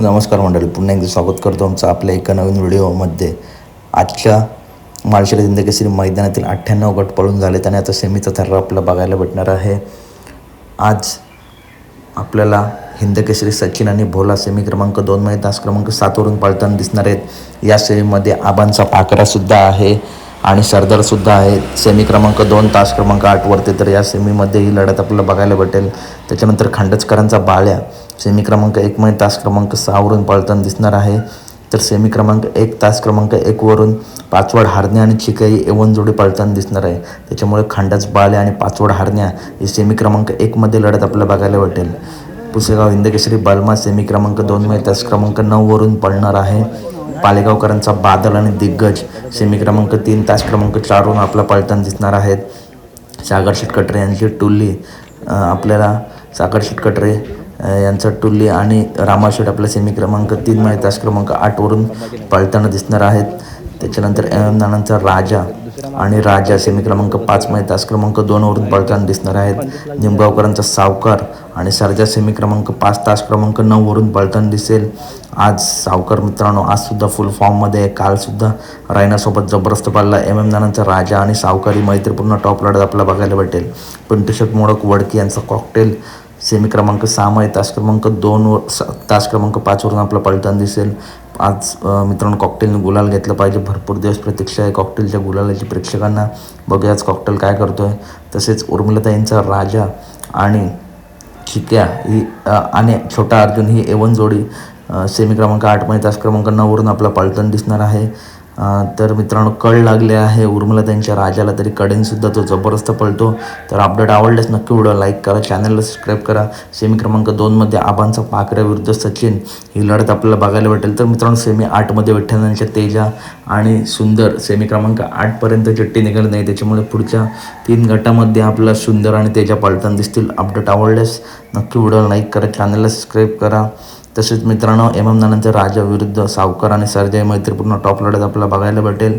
नमस्कार मंडळी, पुन्हा एकदा स्वागत करतो आमचं आपल्या एका नवीन व्हिडिओमध्ये. आजच्या माळशिरस हिंदकेसरी मैदानातील 98 गट पळून झालेत आणि आता सेमीचा थर्रा आपल्याला बघायला भेटणार आहे. आज आपल्याला हिंदकेसरी सचिन आणि भोला सेमी क्रमांक 2 मध्ये तास क्रमांक 7 वरून पळताना दिसणार आहेत. या सेमीमध्ये आबांचा पाकरासुद्धा आहे आणि सरदारसुद्धा आहे. सेमी क्रमांक 2 तास क्रमांक 8 वरती, तर या सेमीमध्ये ही लढत आपल्याला बघायला भेटेल. त्याच्यानंतर खांडचकरांचा बाळ्या सेमी क्रमांक 1 मध्ये तास क्रमांक 6 वरून पळताना दिसणार आहे. तर सेमी क्रमांक 1 तास क्रमांक 1 वरून पाचवड हारण्या आणि चिकाई एवन जोडी पळताना दिसणार आहे. त्याच्यामुळे खांडच बाळ्या आणि पाचवड हारण्या ही सेमी क्रमांक 1 मध्ये लढत आपल्याला बघायला भेटेल. पुसेगाव हिंदकेसरी बलमा सेमी क्रमांक 2 मध्ये तास क्रमांक 9 वरून पळणार आहे. पालेगावकरांचा बादल आणि दिग्गज सेमी क्रमांक 3 तास क्रमांक 4 वरून आपला पळताना दिसणार आहेत. सागर शेटकटरे यांची टुल्ली आपल्याला सागर शेटकटरे यांचा टुल्ली आणि रामाशेट आपल्या सेमी क्रमांक 3 मध्ये तास क्रमांक 8 वरून पळताना दिसणार आहेत. त्याच्यानंतर नानांचा राजा आणि राजा सेमी क्रमांक 5 मध्ये तास क्रमांक 2 वरून पळताना दिसणार आहेत. निमगावकरांचा सावकार आणि सर्जा सेमी क्रमांक 5 तास क्रमांक 9 वरून पळताना दिसेल. आज सावकार मित्रांनो आजसुद्धा फुल फॉर्ममध्ये आहे. कालसुद्धा रायनासोबत जबरदस्त पाळला. नानांचा राजा आणि सावकारी मैत्रीपूर्ण टॉप लढत आपल्याला बघायला भेटेल. पिंटूशेठ मोडक वडकी यांचा कॉकटेल सेमी क्रमांक 6 मध्ये तास क्रमांक 2 तास क्रमांक 5 वरून आपला पळताना दिसेल. आज मित्रांनो कॉकटेलने गुलाल घेतलं पाहिजे. भरपूर दिवस प्रतीक्षा आहे कॉकटेलच्या गुलालाची प्रेक्षकांना. बघूया आज कॉकटेल काय करतो आहे. तसेच उर्मिलाताईंचा राजा आणि चिक्या ही आणि छोटा अर्जुन ही एवन जोडी सेमी क्रमांक 8 मध्ये तास क्रमांक 9 वरून आपला पळताना दिसणार आहे. तर मित्रांनो कळ लागले आहे उर्मिलाताईंच्या राजाला, तरी कडेनसुद्धा तो जबरदस्त पळतो. तर अपडेट आवडल्यास नक्की व्हिडिओ लाईक करा, चॅनलला सबस्क्राईब करा. सेमी क्रमांक 2 मध्ये आबांचा पाकऱ्या विरुद्ध सचिन ही लढत आपल्याला बघायला भेटेल. तर मित्रांनो सेमी 8 मध्ये विठ्ठलांच्या तेजा आणि सुंदर सेमी क्रमांक 8 पर्यंत चिठ्ठी निघाली नाही, त्याच्यामुळे पुढच्या 3 गटामध्ये आपला सुंदर आणि तेजा पळताना दिसतील. अपडेट आवडल्यास नक्की व्हिडिओ लाईक करा, चॅनलला सबस्क्राईब करा. तसेच मित्रांनो नानांचा राजा विरुद्ध सावकार आणि सर्जा मैत्रीपूर्ण टॉप लढत आपल्याला बघायला भेटेल.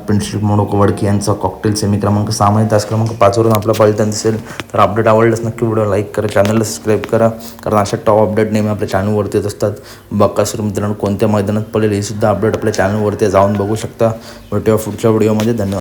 पिंटूशेठ मोडक वडकी यांचा कॉकटेल सेमी क्रमांक 6 मध्ये तास क्रमांक 5 वरून आपला पळताना दिसेल. तर अपडेट आवडल्यास नक्की व्हिडिओ लाईक करा, चॅनलला सबस्क्राईब करा, कारण अशा टॉप अपडेट नेहमी आपल्या चॅनलवरती येत असतात. बकासूर मित्रांनो कोणत्या मैदानात पडेल हे सुद्धा अपडेट आपल्या चॅनलवरती जाऊन बघू शकता. भेटूया पुढच्या व्हिडिओमध्ये. धन्यवाद.